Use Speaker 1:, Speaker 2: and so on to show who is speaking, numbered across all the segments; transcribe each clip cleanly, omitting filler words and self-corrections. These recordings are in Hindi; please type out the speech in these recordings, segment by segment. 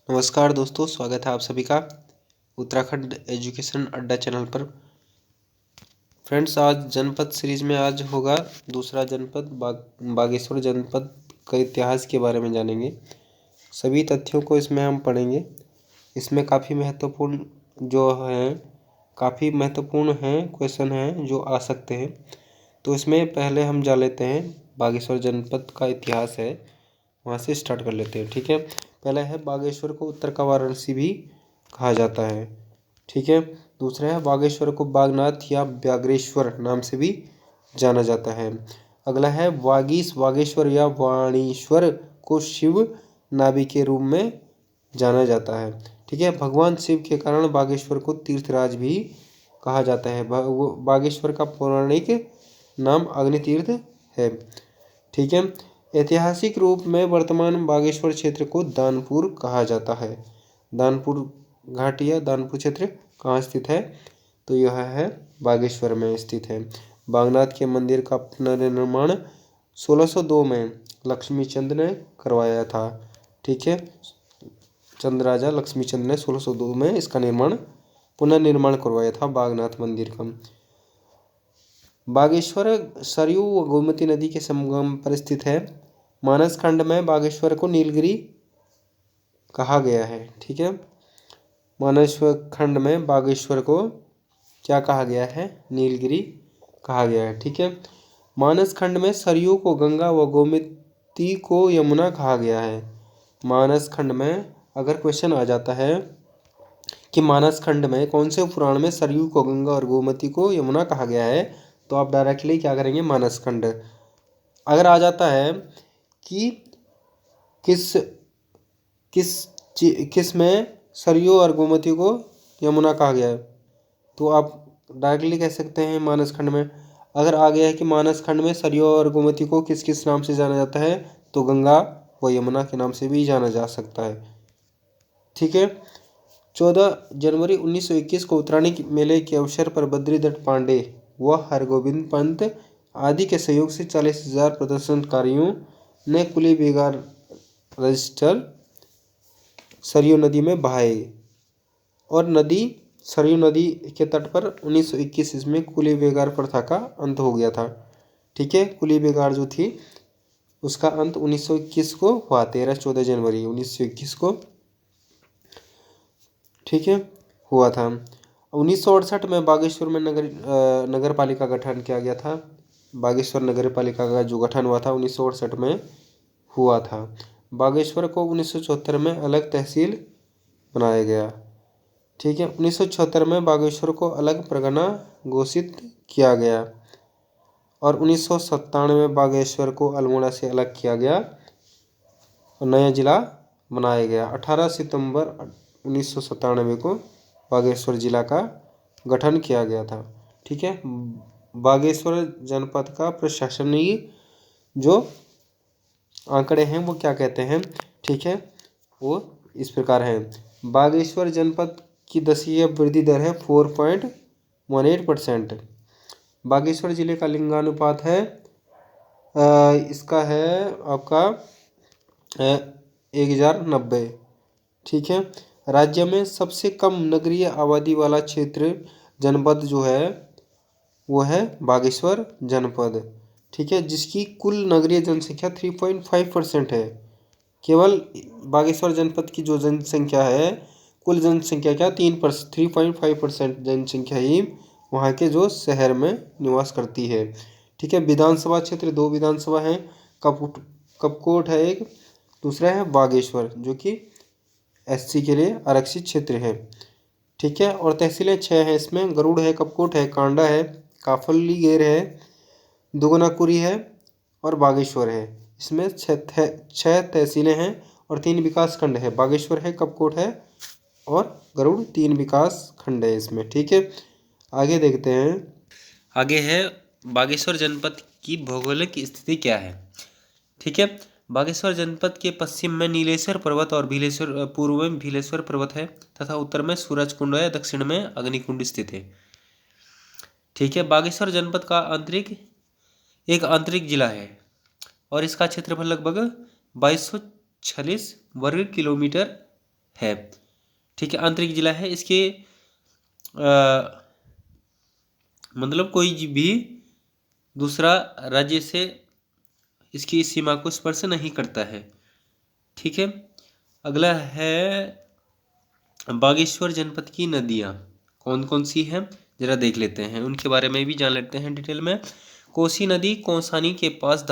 Speaker 1: नमस्कार दोस्तों, स्वागत है आप सभी का उत्तराखंड एजुकेशन अड्डा चैनल पर। फ्रेंड्स, आज जनपद सीरीज में आज होगा दूसरा जनपद बागेश्वर जनपद का इतिहास के बारे में जानेंगे। सभी तथ्यों को इसमें हम पढ़ेंगे। इसमें काफ़ी महत्वपूर्ण हैं क्वेश्चन हैं जो आ सकते हैं। तो इसमें पहले हम जान लेते हैं बागेश्वर जनपद का इतिहास है, वहाँ से स्टार्ट कर लेते हैं। ठीक है, पहला है बागेश्वर को उत्तर का वाराणसी भी कहा जाता है। ठीक है, दूसरा है बागेश्वर को बागनाथ या व्याघ्रेश्वर नाम से भी जाना जाता है। अगला है वागीश्वर या वाणीश्वर को शिव नाभि के रूप में जाना जाता है। ठीक है, भगवान शिव के कारण बागेश्वर को तीर्थराज भी कहा जाता है। बागेश्वर का पौराणिक नाम अग्नितीर्थ है। ठीक है, ऐतिहासिक रूप में वर्तमान बागेश्वर क्षेत्र को दानपुर कहा जाता है। दानपुर घाटी या दानपुर क्षेत्र कहाँ स्थित है? तो यह है बागेश्वर में स्थित है। बागनाथ के मंदिर का पुनर्निर्माण 1602 में लक्ष्मीचंद ने करवाया था। ठीक है, चंद राजा लक्ष्मीचंद ने 1602 में इसका पुनर्निर्माण करवाया था बागनाथ मंदिर का। बागेश्वर सरयू व गोमती नदी के संगम पर स्थित है। मानस खंड में बागेश्वर को नीलगिरी कहा गया है। ठीक है, मानस खंड में बागेश्वर को क्या कहा गया है? नीलगिरी कहा गया है। ठीक है, मानस खंड में सरयू को गंगा व गोमती को यमुना कहा गया है। मानस खंड में अगर क्वेश्चन आ जाता है कि मानस खंड में कौन से पुराण में सरयू को गंगा और गोमती को यमुना कहा गया है, तो आप डायरेक्टली क्या करेंगे? मानस खंड। अगर आ जाता है कि किस में सरयू और गोमती को यमुना कहा गया है, तो आप डायरेक्टली कह सकते हैं मानस खंड में। अगर आ गया है कि मानस खंड में सरयू और गोमती को किस किस नाम से जाना जाता है, तो गंगा व यमुना के नाम से भी जाना जा सकता है। ठीक है, 14 जनवरी 1921 को उत्तरायणी मेले के अवसर पर बद्रीदत्त पांडे व हरगोविंद पंत आदि के सहयोग से 40,000 प्रदर्शनकारियों ने कुली बेगार रजिस्टर सरयू नदी में बहाए और सरयू नदी के तट पर 1921 इसमें कुली बेगार प्रथा का अंत हो गया था। ठीक है, कुली बेगार जो थी उसका अंत 1921 को हुआ, 14 जनवरी 1921 को। ठीक है, हुआ था। 1968 में बागेश्वर में नगर पालिका गठन किया गया था। बागेश्वर नगर पालिका का जो गठन हुआ था 1968 में हुआ था। बागेश्वर को 1974 में अलग तहसील बनाया गया। ठीक है, 1976 में बागेश्वर को अलग परगना घोषित किया गया और 1997 में बागेश्वर को अल्मोड़ा से अलग किया गया और नया जिला बनाया गया। 18 सितंबर 1997 को बागेश्वर जिला का गठन किया गया था। ठीक है, बागेश्वर जनपद का प्रशासनीय जो आंकड़े हैं वो क्या कहते हैं? ठीक है, वो इस प्रकार हैं। बागेश्वर जनपद की दशीय वृद्धि दर है 4.18%। बागेश्वर जिले का लिंगानुपात है इसका है आपका 1090। ठीक है, राज्य में सबसे कम नगरीय आबादी वाला क्षेत्र जनपद जो है वो है बागेश्वर जनपद। ठीक है, जिसकी कुल नगरीय जनसंख्या 3.5% है। केवल बागेश्वर जनपद की जो जनसंख्या है, कुल जनसंख्या क्या 3.5% जनसंख्या ही वहाँ के जो शहर में निवास करती है। ठीक है, विधानसभा क्षेत्र 2 विधानसभा हैं। कपकोट है एक, दूसरा है बागेश्वर जो कि SC के लिए आरक्षित क्षेत्र है। ठीक है, और तहसीलें 6 हैं इसमें। गरुड़ है, कपकोट है, कांडा है, काफलीगेर है, दुगनाकुरी है और बागेश्वर है। इसमें 6 तहसीलें हैं और 3 विकास खंड है। बागेश्वर है, कपकोट है और गरुड़ 3 विकास खंड है इसमें। ठीक है, आगे देखते हैं। आगे है बागेश्वर जनपद की भौगोलिक स्थिति क्या है। ठीक है, बागेश्वर जनपद के पश्चिम में नीलेश्वर पर्वत और पूर्व में भीलेश्वर पर्वत है तथा उत्तर में सूरजकुंड है, दक्षिण में अग्निकुंड स्थित है। ठीक है, बागेश्वर जनपद का एक आंतरिक जिला है और इसका क्षेत्रफल लगभग 2246 वर्ग किलोमीटर है। ठीक है, आंतरिक जिला है। इसके मतलब कोई भी दूसरा राज्य से इसकी सीमा को स्पर्श नहीं करता है। ठीक है, अगला है बागेश्वर जनपद की नदियाँ कौन कौन सी हैं, जरा देख लेते हैं, उनके बारे में भी जान लेते हैं डिटेल में। कोसी नदी कौसानी के पास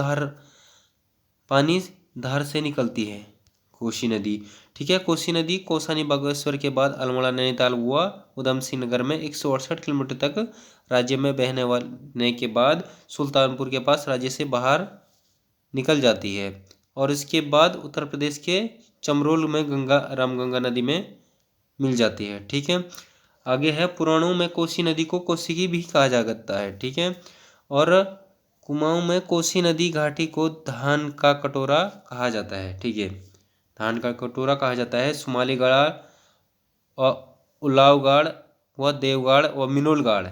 Speaker 1: पानी धार से निकलती है, कोसी नदी। ठीक है, कोसी नदी कौसानी बागेश्वर के बाद अल्मोड़ा, नैनीताल व उधमसिंह नगर में 168 किलोमीटर तक राज्य में बहने वाले के बाद सुल्तानपुर के पास राज्य से बाहर निकल जाती है और इसके बाद उत्तर प्रदेश के चमरोल में रामगंगा नदी में मिल जाती है। ठीक है, आगे है पुराणों में कोसी नदी को कोसी भी कहा जाता है। ठीक है, और कुमाऊं में कोसी नदी घाटी को धान का कटोरा कहा जाता है। ठीक है, धान का कटोरा कहा जाता है। सुमालीगढ़ और उलावगढ़ व देवगढ़ व मिनोलगढ़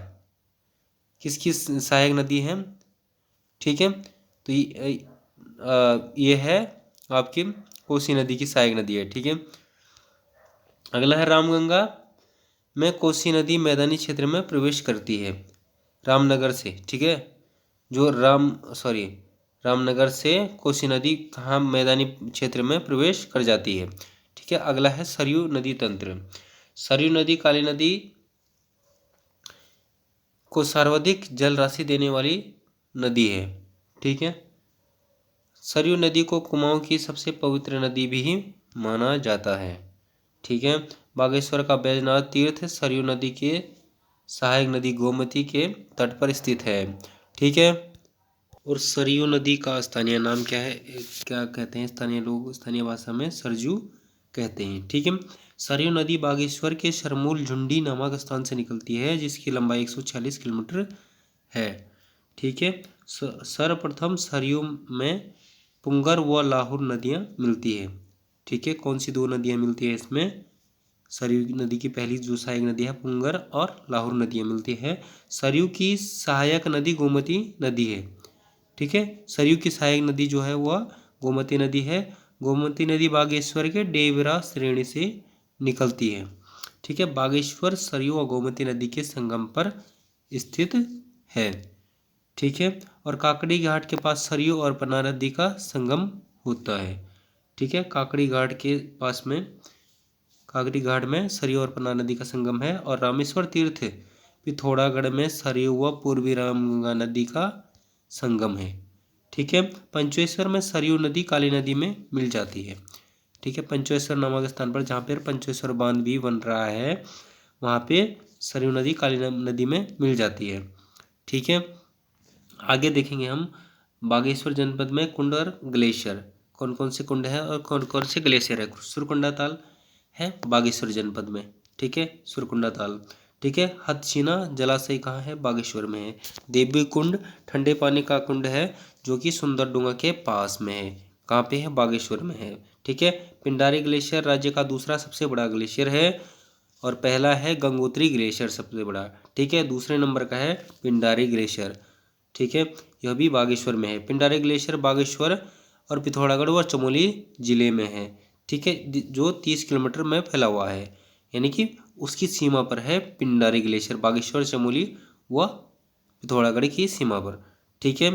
Speaker 1: किसकी सहायक नदी है। ठीक है, तो ये है आपकी कोसी नदी की सहायक नदी है। ठीक है, अगला है रामगंगा में कोसी नदी मैदानी क्षेत्र में प्रवेश करती है रामनगर से। ठीक है, जो रामनगर से कोसी नदी कहाँ मैदानी क्षेत्र में प्रवेश कर जाती है। ठीक है, अगला है सरयू नदी तंत्र। सरयू नदी काली नदी को सर्वाधिक जल राशि देने वाली नदी है। ठीक है, सरयू नदी को कुमाऊं की सबसे पवित्र नदी भी माना जाता है। ठीक है, बागेश्वर का बैजनाथ तीर्थ सरयू नदी के सहायक नदी गोमती के तट पर स्थित है। ठीक है, और सरयू नदी का स्थानीय नाम क्या है, क्या कहते हैं स्थानीय लोग, स्थानीय भाषा में सरजू कहते हैं। ठीक है, सरयू नदी बागेश्वर के शरमूल झुंडी नामक स्थान से निकलती है जिसकी लंबाई 146 किलोमीटर है। ठीक है, सर्वप्रथम सरयू में पुंगर व लाहुर नदियाँ मिलती है। ठीक है, कौन सी दो नदियाँ मिलती है इसमें, सरयू नदी की पहली जो सहायक नदी है पुंगर और लाहुर नदियाँ मिलती है। सरयू की सहायक नदी गोमती नदी है। ठीक है, सरयू की सहायक नदी जो है वह गोमती नदी है। गोमती नदी बागेश्वर के डेबरा श्रेणी से निकलती है। ठीक है, बागेश्वर सरयू और गोमती नदी के संगम पर स्थित है। ठीक है, और काकड़ी घाट के पास सरयू और पन्ना नदी का संगम होता है। ठीक है, काकड़ी घाट के पास में काकड़ी घाट में सरयू और पन्ना नदी का संगम है। और रामेश्वर तीर्थ पिथौरागढ़ में सरयू व पूर्वी रामगंगा नदी का संगम है। ठीक है, पंचेश्वर में सरयू नदी काली नदी में मिल जाती है। ठीक है, पंचेश्वर नामक स्थान पर जहाँ पर पंचेश्वर बांध भी बन रहा है वहाँ पे सरयू नदी काली नदी में मिल जाती है। ठीक है, आगे देखेंगे हम बागेश्वर जनपद में कुंड और ग्लेशियर कौन कौन से कुंड है और कौन कौन से ग्लेशियर है। सुरकुंडा ताल है बागेश्वर जनपद में। ठीक है, सुरकुंडा ताल। ठीक है, हथशिना जलाशय कहाँ है, बागेश्वर में है। देवी कुंड ठंडे पानी का कुंड है जो कि सुंदरडुंगा के पास में है। कहाँ पे है, बागेश्वर में है। ठीक है, पिंडारी ग्लेशियर राज्य का दूसरा सबसे बड़ा ग्लेशियर है और पहला है गंगोत्री ग्लेशियर सबसे बड़ा। ठीक है, दूसरे नंबर का है पिंडारी ग्लेशियर। ठीक है, यह भी बागेश्वर में है। पिंडारी ग्लेशियर बागेश्वर और पिथौरागढ़ व चमोली जिले में है। ठीक है, जो 30 किलोमीटर में फैला हुआ है, यानी कि उसकी सीमा पर है पिंडारी ग्लेशियर, बागेश्वर, चमोली व पिथौरागढ़ की सीमा पर। ठीक है,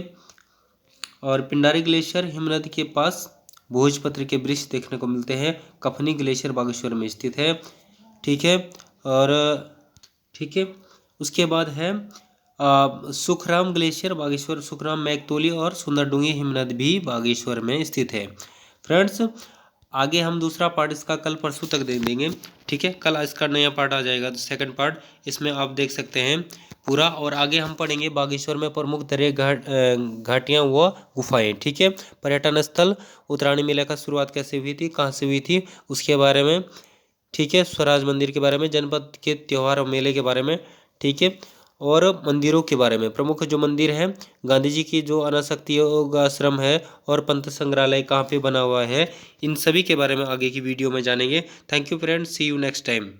Speaker 1: और पिंडारी ग्लेशियर हिमनद के पास भोजपत्र के वृक्ष देखने को मिलते हैं। कफनी ग्लेशियर बागेश्वर में स्थित है। ठीक है, और ठीक है उसके बाद है सुखराम ग्लेशियर बागेश्वर, सुखराम, मैगतोली और सुंदरडुंगी हिमनद भी बागेश्वर में स्थित है। फ्रेंड्स, आगे हम दूसरा पार्ट इसका कल परसों तक दे देंगे। ठीक है, कल इसका नया पार्ट आ जाएगा, सेकंड पार्ट। इसमें आप देख सकते हैं पूरा, और आगे हम पढ़ेंगे बागेश्वर में प्रमुख दरिया घाटियाँ व गुफाएं। ठीक है, पर्यटन स्थल, उत्तरायणी मेला का शुरुआत कैसे हुई थी, कहाँ से हुई थी, उसके बारे में। ठीक है, स्वराज मंदिर के बारे में, जनपद के त्यौहार और मेले के बारे में। ठीक है, और मंदिरों के बारे में, प्रमुख जो मंदिर हैं, गांधी जी की जो अनासक्ति योग आश्रम है और पंत संग्रहालय कहाँ पे बना हुआ है, इन सभी के बारे में आगे की वीडियो में जानेंगे। Thank you friends, see you next time.